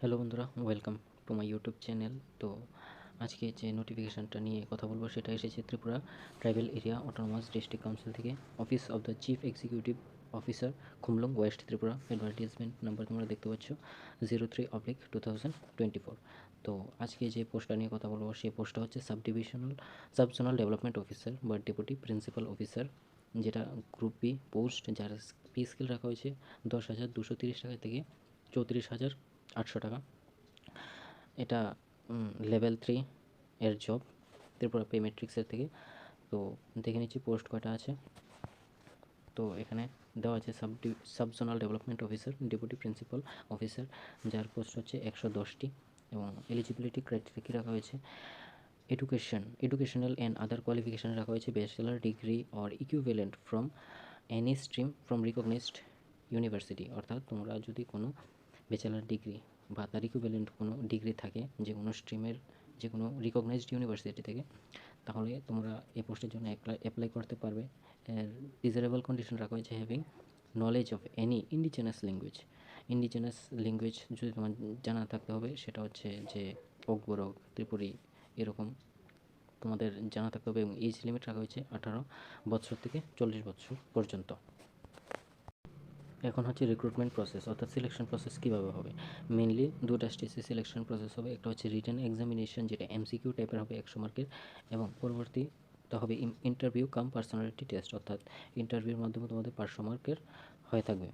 Hello বন্ধুরা, welcome to my YouTube channel. তো আজকে যে নোটিফিকেশানটা নিয়ে কথা বলবো সেটা এসেছে Tripura tribal area autonomous district council থেকে। Office of the chief executive officer, Khumulwng, west Tripura. Advertisement number তোমরা দেখতে পাচ্ছ 03/2024। তো আজকে যে পোস্টটা নিয়ে কথা বলবো সেই পোস্টটা হচ্ছে সাবজোনাল ডেভেলপমেন্ট অফিসার বা ডেপুটি প্রিন্সিপাল অফিসার, যেটা গ্রুপ বি পোস্ট, যার পে স্কেল রাখা হয়েছে 10,230 টাকা থেকে 34,800 টাকা। এটা লেভেল 3 এর জব, ত্রিপুরা পে ম্যাট্রিক্সের থেকে। তো দেখে নিচ্ছি পোস্ট কয়টা আছে। তো এখানে দেওয়া আছে subzonal development officer, deputy principal officer, যার পোস্ট হচ্ছে 110টি। এবং এলিজিবিলিটি ক্রাইটেরিয়া কী রাখা হয়েছে, এডুকেশনাল অ্যান্ড আদার কোয়ালিফিকেশান রাখা হয়েছে bachelor degree or equivalent from any stream from recognised university. অর্থাৎ তোমরা যদি কোনো ব্যাচেলার ডিগ্রি বা তার ইকুইভ্যালেন্ট কোনো ডিগ্রি থাকে যে কোনো স্ট্রিমের, যে কোনো রিকগনাইজড ইউনিভার্সিটি থেকে, তাহলে তোমরা এই পোস্টের জন্য অ্যাপ্লাই করতে পারবে। এর ডিজারেবল কন্ডিশন রাখা হয়েছে having knowledge of any indigenous language যদি তোমার জানা থাকতে হবে, সেটা হচ্ছে যে ওকবরক, ত্রিপুরী, এরকম তোমাদের জানা থাকতে হবে। এবং এজ লিমিট রাখা হয়েছে 18 বছর থেকে 40 বছর পর্যন্ত। এখন হচ্ছে রিক্রুটমেন্ট প্রসেস, অর্থাৎ সিলেকশন প্রসেস কীভাবে হবে। মেনলি দুটো স্টেজে সিলেকশন প্রসেস হবে। একটা হচ্ছে রিটেন এক্সামিনেশন, যেটা এমসিকিউ টাইপের হবে 100 মার্কের, এবং পরবর্তীটা হবে ইন্টারভিউ কাম পার্সোনালিটি টেস্ট, অর্থাৎ ইন্টারভিউর মাধ্যমে তোমাদের 500 মার্কের হয়ে থাকবে।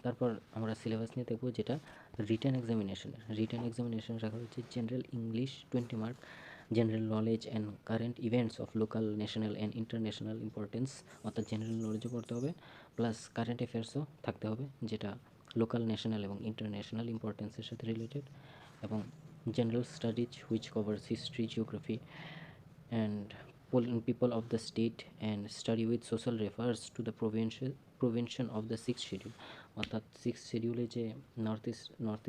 তারপর আমরা সিলেবাস নিয়ে দেখব, যেটা রিটেন এক্সামিনেশন রাখা হচ্ছে general English 20 mark, general knowledge and current events of local, national and international importance, অর্থাৎ জেনারেল নলেজও পড়তে হবে, প্লাস কারেন্ট অ্যাফেয়ার্সও থাকতে হবে, যেটা লোকাল, ন্যাশনাল এবং ইন্টারন্যাশনাল ইম্পর্টেন্সের সাথে রিলেটেড, এবং general studies which covers history, geography and people of the state, and study with social refers to the provision of the 6th schedule। অর্থাৎ 6th শিডিউলে যে নর্থ ইস্ট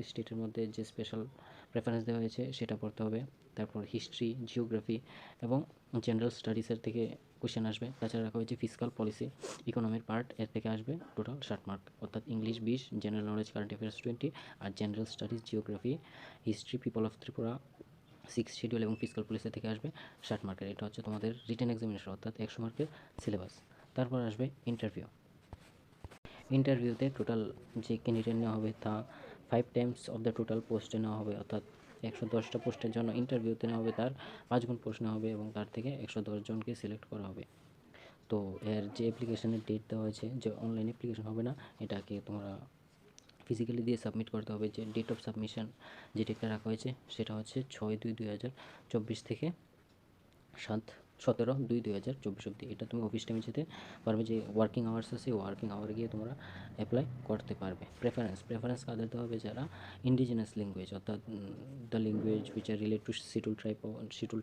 স্টেটের মধ্যে যে স্পেশাল প্রেফারেন্স দেওয়া হয়েছে সেটা পড়তে হবে। তারপর হিস্ট্রি, জিওগ্রাফি এবং জেনারেল স্টাডিজের থেকে কোশ্চেন আসবে। তাছাড়া রাখা হয়েছে ফিসকাল পলিসি, ইকোনমির পার্ট, এর থেকে আসবে টোটাল 60 মার্ক, অর্থাৎ English 20, general knowledge current affairs 20, আর general studies, geography, history, people of Tripura, 6th schedule এবং ফিসকাল পলিসি থেকে আসবে 60 মার্কের। এটা হচ্ছে তোমাদের রিটেন এক্সামিনেশন, অর্থাৎ 100 মার্কের সিলেবাস। তারপর আসবে ইন্টারভিউতে টোটাল যে ক্যান্ডিডেট নেওয়া হবে তা 5 টাইমস অফ দ্য টোটাল পোস্টে নেওয়া হবে, অর্থাৎ 110টা পোস্টের জন্য ইন্টারভিউতে নেওয়া হবে তার 5 গুণ পোস্ট নেওয়া হবে, এবং তার থেকে 110 জনকে সিলেক্ট করা হবে। তো এর যে অ্যাপ্লিকেশনের ডেট দেওয়া হয়েছে, যে অনলাইন অ্যাপ্লিকেশন হবে না, এটাকে তোমরা ফিজিক্যালি দিয়ে সাবমিট করতে হবে। যে ডেট অফ সাবমিশন যে ডেটটা রাখা হয়েছে সেটা হচ্ছে 6/2/2024 থেকে 17/2/2024 অবধি। এটা তুমি অফিস টাইমে যেতে পারবে, যে ওয়ার্কিং আওয়ার্স আছে, ওয়ার্কিং আওয়ারে গিয়ে তোমরা অ্যাপ্লাই করতে পারবে। প্রেফারেন্স কাদের দেওয়া হবে, যারা ইন্ডিজিনাস ল্যাঙ্গুয়েজ, অর্থাৎ the language which are relate two schedule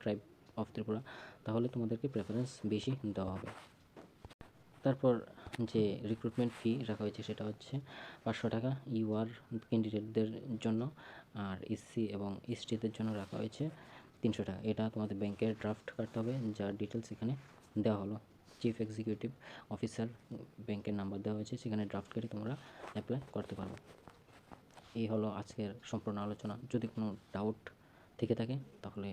tribe of Tripura, তাহলে তোমাদেরকে প্রেফারেন্স বেশি দেওয়া হবে। তারপর যে রিক্রুটমেন্ট ফি রাখা হয়েছে সেটা হচ্ছে 500 টাকা ইউআর ক্যান্ডিডেটদের জন্য, আর এসসি এবং এসটিদের জন্য রাখা হয়েছে 300 টাকা। এটা তোমাদের ব্যাংকের ড্রাফট কাটতে হবে, যার ডিটেলস এখানে দেওয়া হলো। চিফ এক্সিকিউটিভ অফিসার, ব্যাংকের নাম্বার দেওয়া হয়েছে, সেখানে ড্রাফট করে তোমরা অ্যাপ্লাই করতে পারবে। এই হলো আজকের সম্পূর্ণ আলোচনা। যদি কোনো ডাউট থেকে থাকে তাহলে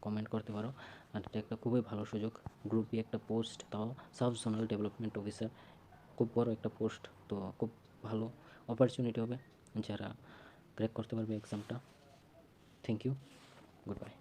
কমেন্ট করতে পারো। আর এটা একটা খুবই ভালো সুযোগ, গ্রুপ বি একটা পোস্ট, তাও সাবজোনাল ডেভেলপমেন্ট অফিসার, খুব বড় একটা পোস্ট। তো খুব ভালো অপরচুনিটি হবে যারা ক্র্যাক করতে পারবে এক্সামটা। Thank you, good by.